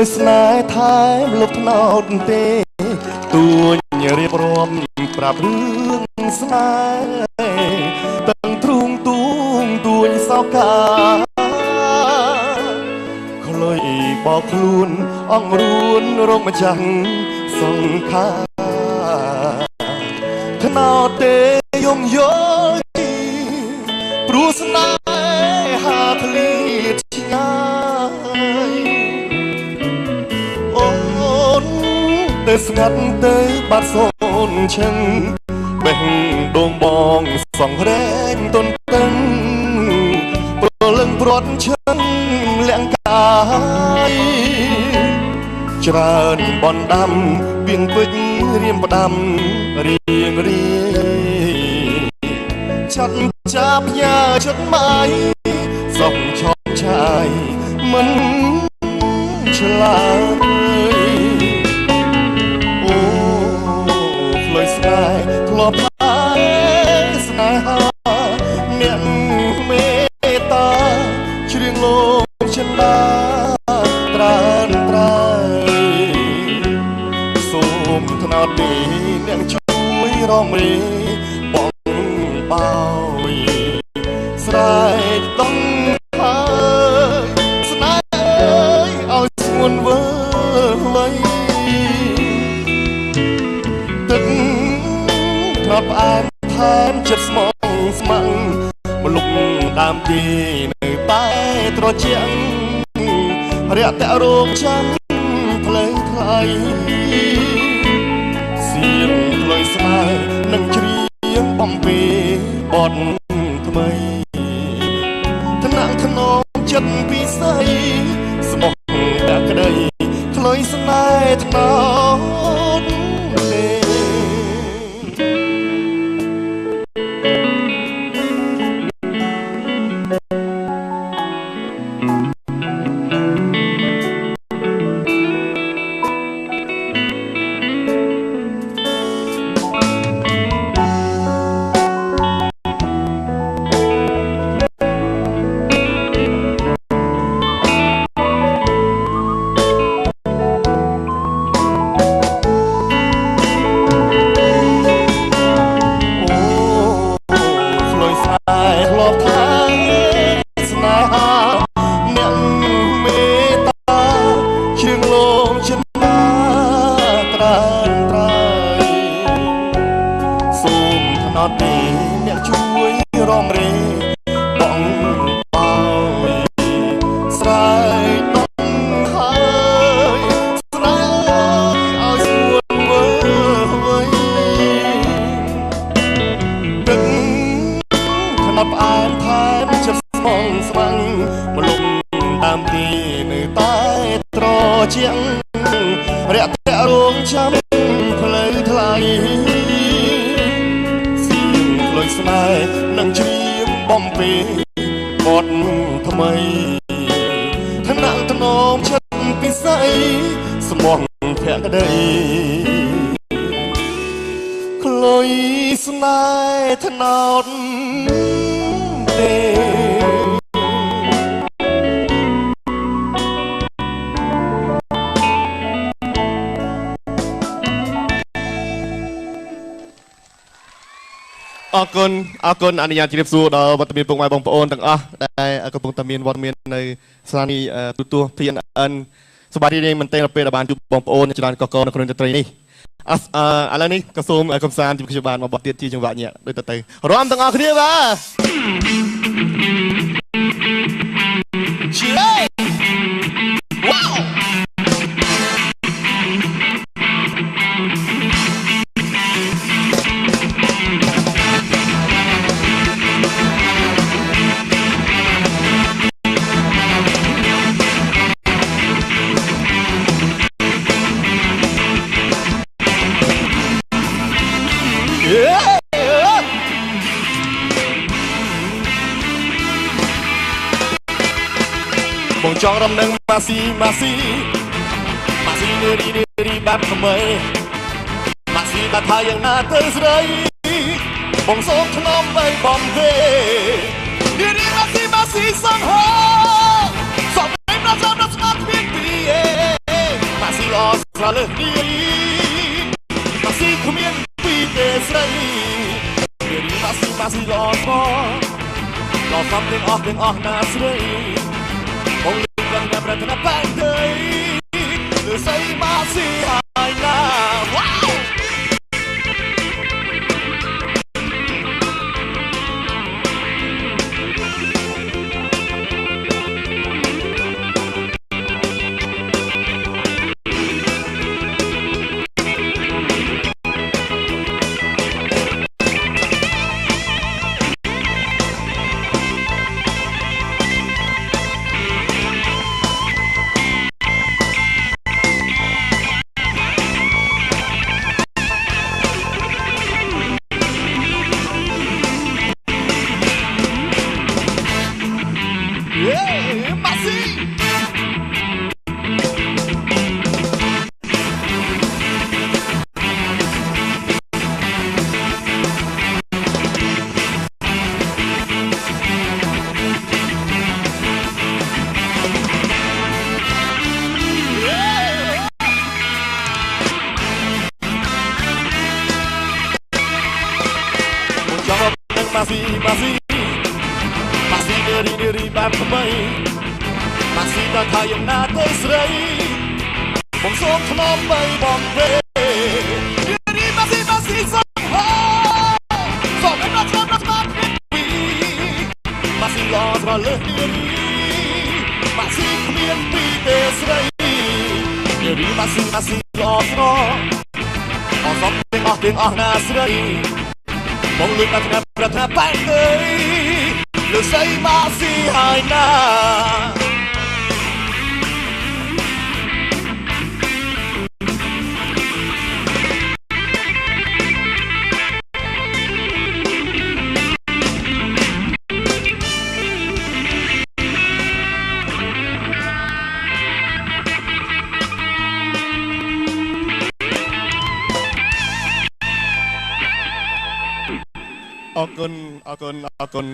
lời snai thái lục nào tê tôiរៀបរាប់ប្រាប់រឿងស្នេហ៍ទាំងទ្រូងទួងទួញសោកាខ្លុយបោកខ្លួនអង្រួនរមចាំងសង្ខាថ្នោតទេយំយល់ព្រោះស្នេហាធ្លាតឆ្ងាយអូនទៅស្ងាត់ទៅបាត់សូនឈឹងបេះដូងបងសង្រែងទន់តឹងព្រលឹងព្រាត់ឈឹងលៀងកាយច្រើនបនដាំពីងពេញរៀមផ្ដាំរៀងរៀឆាត់ចាប់ញ៉ាជិតម៉ៃសងឆោមឆាយមិនឆ្លើយអូផ្លូវស្នេហ៍ធ្លាប់ហើយស្នេហាអ្នកមេត្តាជ្រៀងលោកចិន្តាត្រានត្រើយសូមថ្នោតទីអ្នកជួយរំរេបងបោយស្រែកต้องហើយស្នេហ៍ឲ្យស្ងួនវើលៃទឹកធ្លាប់អានថែមចិត្តស្មងស្ម័គ្រមលុកដើមទីនៅតែត្រជាក់រាក់តែរោងចាំផ្លេងថ្លៃសៀងផ្លូវស្នេហ៍នឹងជ្រៀងបំពេបត់ថ្មីថ្នាក់ថ្នមចិត្តពិសីស្មោះតែក្តីផ្លូវស្នេហ៍ថ្នោតទេអ្នកជួយរំរេបងបោយស្រែកដល់ហើយស្រែកឲ្យស្ងួនវើវៃទឹកថ្នាក់ផ្អែមថែមចិត្តស្មងស្វាំងមលុំតាមទីនៅតែត្រជាក់រាក់តែរោងចាំផ្លូវថ្លៃស្នេហ៍នឹងជ្រៀងបំពេបត់ថ្មីថ្នាក់ថ្នមចិត្តពិសីស្មោះភក្តីខ្លុយស្នេហ៍ថ្នោតទេអរគុណអនុញ្ញាតជម្រាបសួរដល់វត្តមានពុកម៉ែបងប្អូនទាំងអស់ដែលកំពុងតែមានវត្តមាននៅស្ថានីយ៍ទូរទស្សន៍ PNN សប្បាយរីករាយមែនទែនពេលដែលបានជួបបងប្អូនច្រើនកកនៅក្នុងតន្ត្រីនេះឥឡូវនេះក៏សូមកំសាន្តជួបខ្ញុំបានមកបទទៀតជាចង្វាក់ញាក់ដូចទៅរាំទាំងអស់គ្នាបាទជេវ៉ាវបងចង់រំនឹងម៉ាស៊ីរីបាត់ថ្មីម៉ាស៊ីបាត់ថាយ៉ាងណាទៅស្រីបងសូមថ្នមបីបំទេរីម៉ាស៊ីសងហោសំបីប្រចាំដល់ស្មាត់ពី ល្អស្រលើសនារីម៉ាស៊ីគ្មានពីទេស្រីនារីម៉ាស៊ីល្អស្មោល្អសំទាំងអស់ណាស្រីបងលឺកាន់តែប្រធានបែកទេលើស្អីម៉ាស៊ីហើយណាវ៉ាវម៉ាស៊ីម៉ាស៊ីនារីបែបថ្មីម៉ាស៊ីដល់ថាយ៉ាងណាទៅស្រីបងសូមថ្នមបីបងទេនារីម៉ាស៊ីសូមហោសូមឲ្យដល់ឆ្នាំពីម៉ាស៊ីល្អស្រលើសនារីម៉ាស៊ីគ្មានពីទេស្រីនារីម៉ាស៊ីល្អស្រអស់សំទាំងអស់ណាស្រីបងលឺដល់ឆ្នាំប្រថាបែកទេលើស្អីម៉ាស៊ីហើយណាអរគុណ